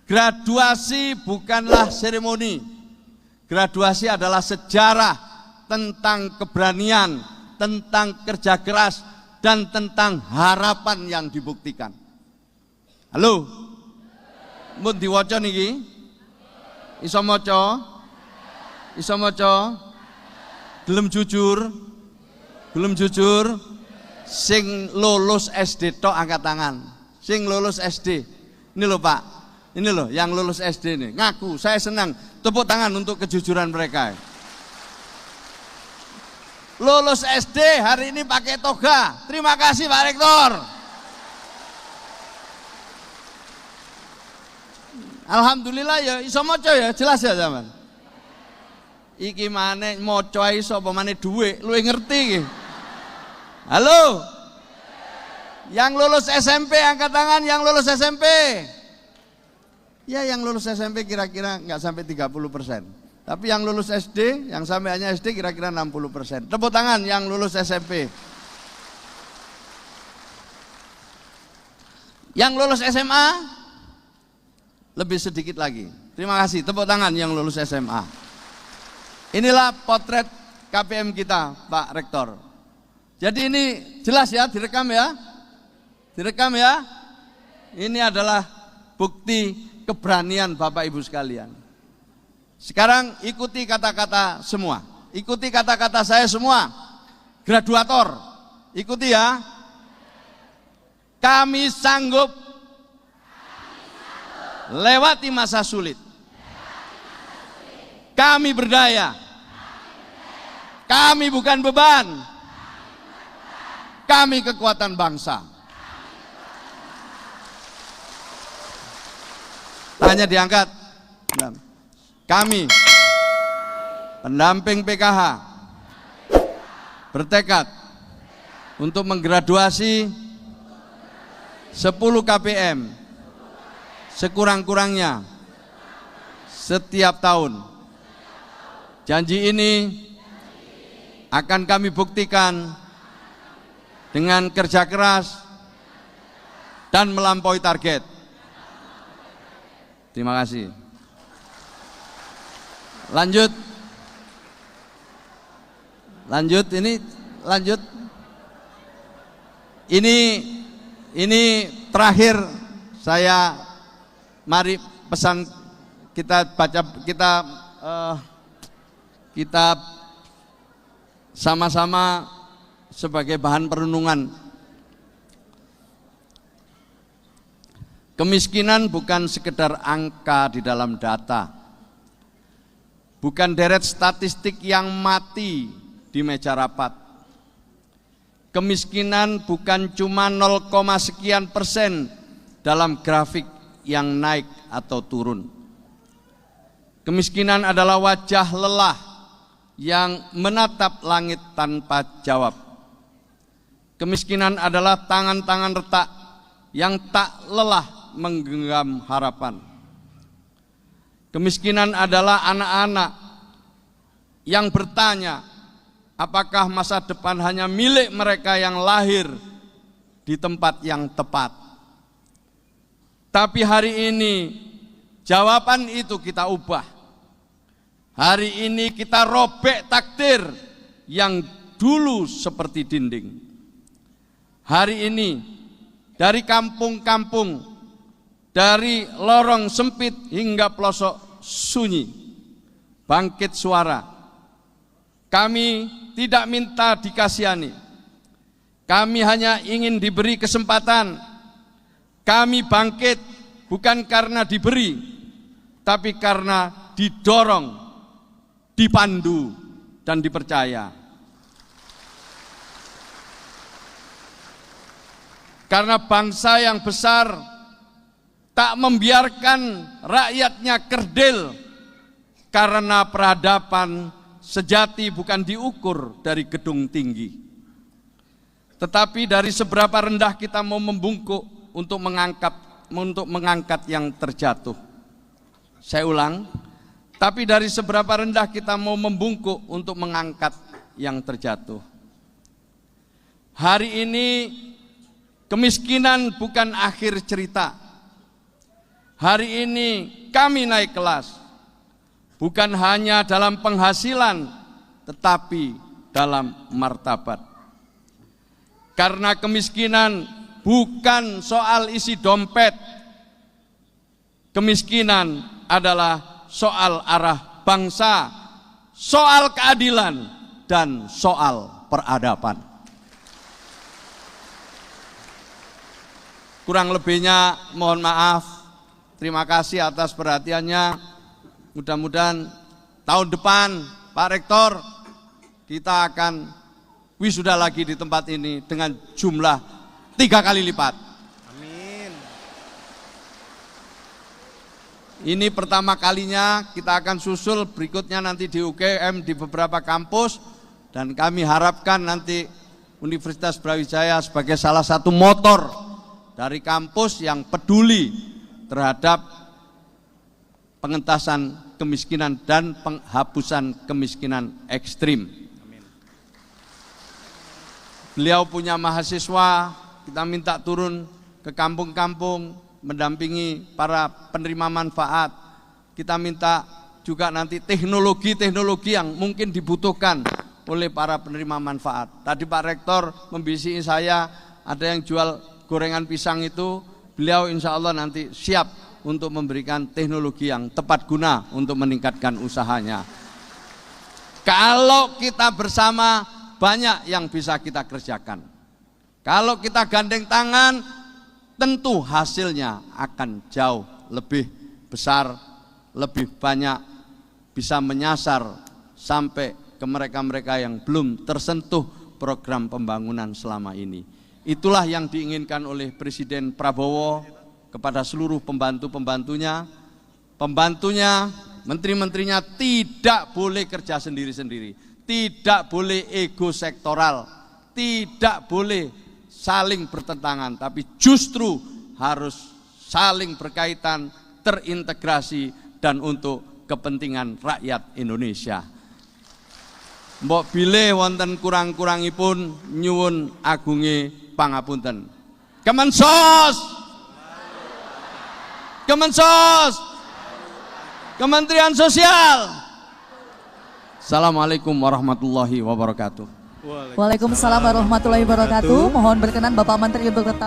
Graduasi bukanlah seremoni. Graduasi adalah sejarah tentang keberanian, tentang kerja keras, dan tentang harapan yang dibuktikan. Halo? Mun diwaca niki? Iso maca? Iso maca? Gelem jujur? Gelem jujur? Sing lulus SD tok angkat tangan. Sing lulus SD. Ini loh Pak. Ini loh yang lulus SD nih. Ngaku, saya senang. Tepuk tangan untuk kejujuran mereka. Lulus SD hari ini pakai toga. Terima kasih Pak Rektor. Alhamdulillah ya iso maca ya, jelas ya zaman. Iki maneh maca iso apa maneh dhuwit, luwih ngerti iki. Halo? Yang lulus SMP angkat tangan, yang lulus SMP. Ya yang lulus SMP kira-kira nggak sampai 30%. Tapi yang lulus SD, yang sampai hanya SD kira-kira 60%. Tepuk tangan yang lulus SMP. Yang lulus SMA lebih sedikit lagi. Terima kasih, tepuk tangan yang lulus SMA. Inilah potret KPM kita, Pak Rektor. Jadi ini jelas ya, direkam ya. Direkam ya. Ini adalah bukti keberanian Bapak Ibu sekalian. Sekarang ikuti kata-kata semua. Ikuti kata-kata saya semua. Graduator, ikuti ya. Kami sanggup lewati masa sulit. Kami berdaya. Kami bukan beban. Kami kekuatan bangsa. Tangannya diangkat. Kami pendamping PKH bertekad untuk menggraduasi 10 KPM sekurang-kurangnya setiap tahun. Janji ini akan kami buktikan dengan kerja keras dan melampaui target. Terima kasih. Lanjut. Lanjut ini lanjut. Ini terakhir saya mari pesan kita baca kita sama-sama sebagai bahan perenungan. Kemiskinan bukan sekedar angka di dalam data, bukan deret statistik yang mati di meja rapat. Kemiskinan bukan cuma 0, sekian persen dalam grafik yang naik atau turun. Kemiskinan adalah wajah lelah yang menatap langit tanpa jawab. Kemiskinan adalah tangan-tangan retak yang tak lelah menggenggam harapan. Kemiskinan adalah anak-anak yang bertanya, apakah masa depan hanya milik mereka yang lahir di tempat yang tepat. Tapi hari ini jawaban itu kita ubah. Hari ini kita robek takdir yang dulu seperti dinding. Hari ini dari kampung-kampung, dari lorong sempit hingga pelosok sunyi, bangkit suara. Kami tidak minta dikasihani. Kami hanya ingin diberi kesempatan. Kami bangkit bukan karena diberi, tapi karena didorong, dipandu, dan dipercaya. Karena bangsa yang besar tak membiarkan rakyatnya kerdil, karena peradaban sejati bukan diukur dari gedung tinggi, tetapi dari seberapa rendah kita mau membungkuk untuk mengangkat yang terjatuh. Saya ulang, tapi dari seberapa rendah kita mau membungkuk untuk mengangkat yang terjatuh. Hari ini kemiskinan bukan akhir cerita. Hari ini kami naik kelas, bukan hanya dalam penghasilan, tetapi dalam martabat. Karena kemiskinan bukan soal isi dompet, kemiskinan adalah soal arah bangsa, soal keadilan, dan soal peradaban. Kurang lebihnya mohon maaf. Terima kasih atas perhatiannya. Mudah-mudahan tahun depan Pak Rektor kita akan wisuda lagi di tempat ini dengan jumlah 3 kali lipat. Amin. Ini pertama kalinya, kita akan susul berikutnya nanti di UGM di beberapa kampus, dan kami harapkan nanti Universitas Brawijaya sebagai salah satu motor dari kampus yang peduli terhadap pengentasan kemiskinan dan penghapusan kemiskinan ekstrim. Amin. Beliau punya mahasiswa, kita minta turun ke kampung-kampung mendampingi para penerima manfaat. Kita minta juga nanti teknologi-teknologi yang mungkin dibutuhkan oleh para penerima manfaat. Tadi Pak Rektor membisiki saya, ada yang jual gorengan pisang itu, beliau insya Allah nanti siap untuk memberikan teknologi yang tepat guna untuk meningkatkan usahanya. Kalau kita bersama, banyak yang bisa kita kerjakan. Kalau kita gandeng tangan, tentu hasilnya akan jauh lebih besar, lebih banyak, bisa menyasar sampai ke mereka-mereka yang belum tersentuh program pembangunan selama ini. Itulah yang diinginkan oleh Presiden Prabowo kepada seluruh pembantu-pembantunya. Pembantunya, menteri-menterinya tidak boleh kerja sendiri-sendiri, tidak boleh ego sektoral, tidak boleh saling bertentangan, tapi justru harus saling berkaitan, terintegrasi, dan untuk kepentingan rakyat Indonesia. Mbok bilih wonten kurang-kurangipun nyuwun agunge pangapunten. Kemensos, Kemensos, Kementerian Sosial. Assalamualaikum warahmatullahi wabarakatuh. Waalaikumsalam warahmatullahi wabarakatuh. Mohon berkenan Bapak Menteri untuk tetap